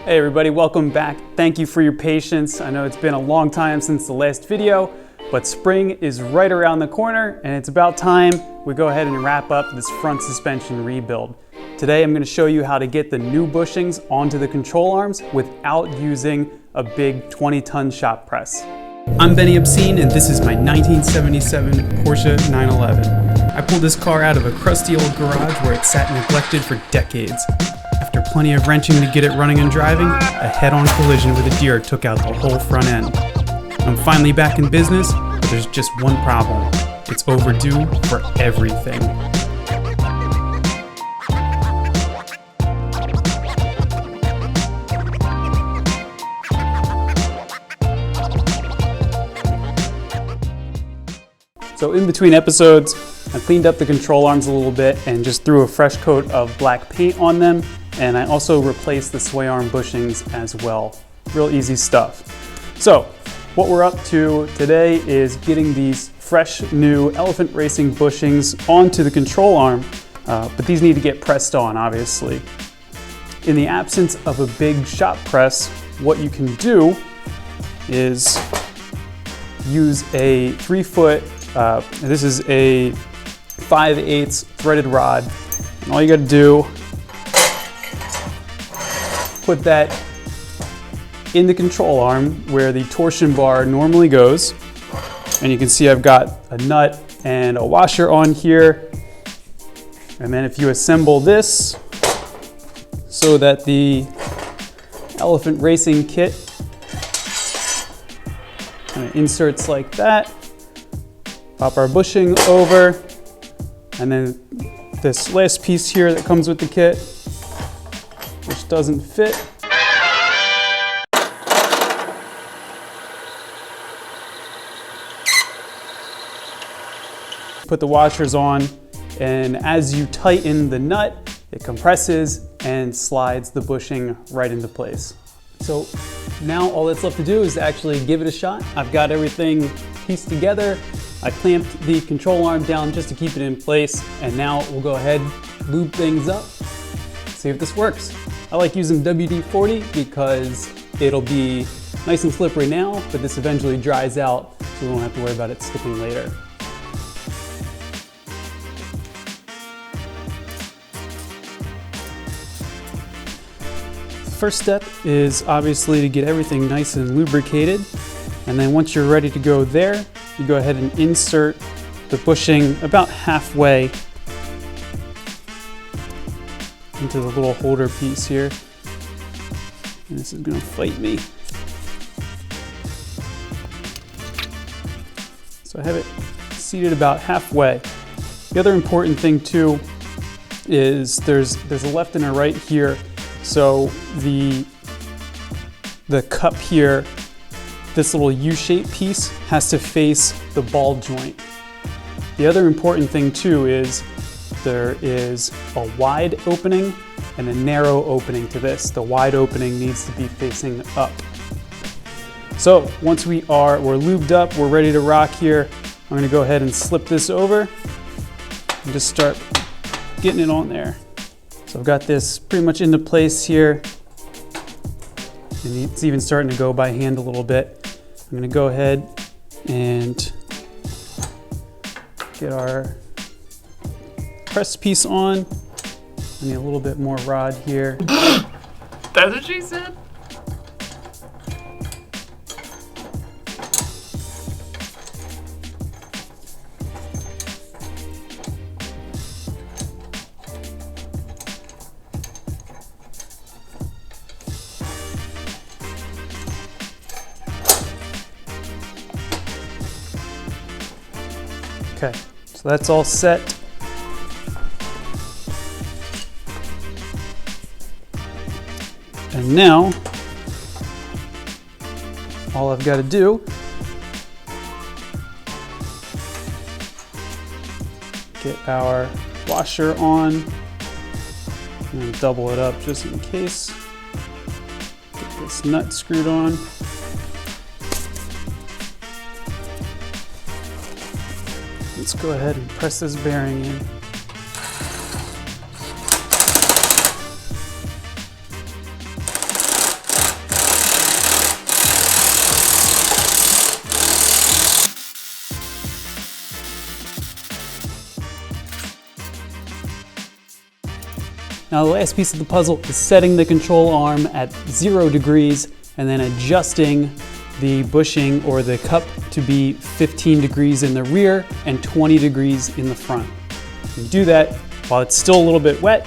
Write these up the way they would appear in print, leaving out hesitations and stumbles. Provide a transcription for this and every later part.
Hey everybody, welcome back. Thank you for your patience. I know it's been a long time since the last video, but spring is right around the corner and it's about time we go ahead and wrap up this front suspension rebuild. Today I'm going to show you how to get the new bushings onto the control arms without using a big 20-ton shop press. I'm Benny Obscene and this is my 1977 Porsche 911. I pulled this car out of a crusty old garage where it sat neglected for decades. After plenty of wrenching to get it running and driving, a head-on collision with a deer took out the whole front end. I'm finally back in business, but there's just one problem. It's overdue for everything. So in between episodes, I cleaned up the control arms a little bit and just threw a fresh coat of black paint on them. And I also replaced the sway arm bushings as well. Real easy stuff. So what we're up to today is getting these fresh new Elephant Racing bushings onto the control arm, but these need to get pressed on, obviously. In the absence of a big shop press, what you can do is use a 3-foot, this is a 5/8 threaded rod, and all you got to do, put that in the control arm where the torsion bar normally goes, and you can see I've got a nut and a washer on here. And then if you assemble this so that the Elephant Racing kit kind of inserts like that, pop our bushing over, and then this last piece here that comes with the kit, which doesn't fit. Put the washers on, and as you tighten the nut, it compresses and slides the bushing right into place. So now all that's left to do is actually give it a shot. I've got everything pieced together. I clamped the control arm down just to keep it in place, and now we'll go ahead, lube things up, see if this works. I like using WD-40 because it'll be nice and slippery now, but this eventually dries out, so we won't have to worry about it slipping later. First step is obviously to get everything nice and lubricated, and then once you're ready to go there, you go ahead and insert the bushing about halfway into the little holder piece here. And this is gonna fight me. So I have it seated about halfway. The other important thing too is there's a left and a right here. So the cup here, this little U-shaped piece has to face the ball joint. The other important thing too is there is a wide opening and a narrow opening to this. The wide opening needs to be facing up. So once we're lubed up, we're ready to rock here, I'm gonna go ahead and slip this over and just start getting it on there. So I've got this pretty much into place here, and it's even starting to go by hand a little bit. I'm gonna go ahead and get our press piece on. I need a little bit more rod here. That's what she said? Okay, so that's all set. And now, all I've got to do get our washer on. I'm going to double it up just in case. Get this nut screwed on. Let's go ahead and press this bearing in. Now the last piece of the puzzle is setting the control arm at 0 degrees and then adjusting the bushing or the cup to be 15 degrees in the rear and 20 degrees in the front. You do that while it's still a little bit wet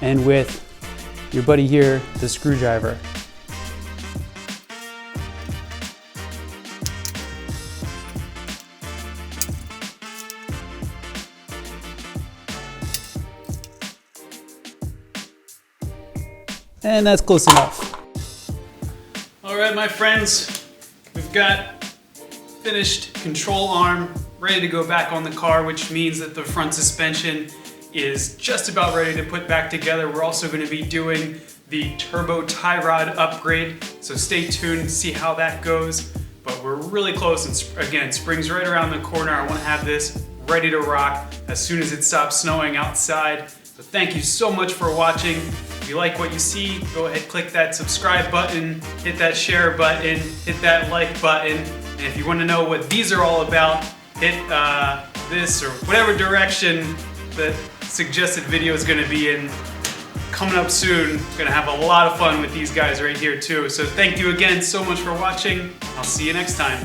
and with your buddy here, the screwdriver. And that's close enough. All right, my friends, we've got finished control arm ready to go back on the car, which means that the front suspension is just about ready to put back together. We're also going to be doing the turbo tie rod upgrade, so stay tuned to see how that goes. But we're really close, and again, spring's right around the corner. I want to have this ready to rock as soon as it stops snowing outside. So thank you so much for watching. If you like what you see, go ahead, click that subscribe button, hit that share button, hit that like button. And if you want to know what these are all about, hit this or whatever direction the suggested video is going to be in. Coming up soon, going to have a lot of fun with these guys right here too. So thank you again so much for watching. I'll see you next time.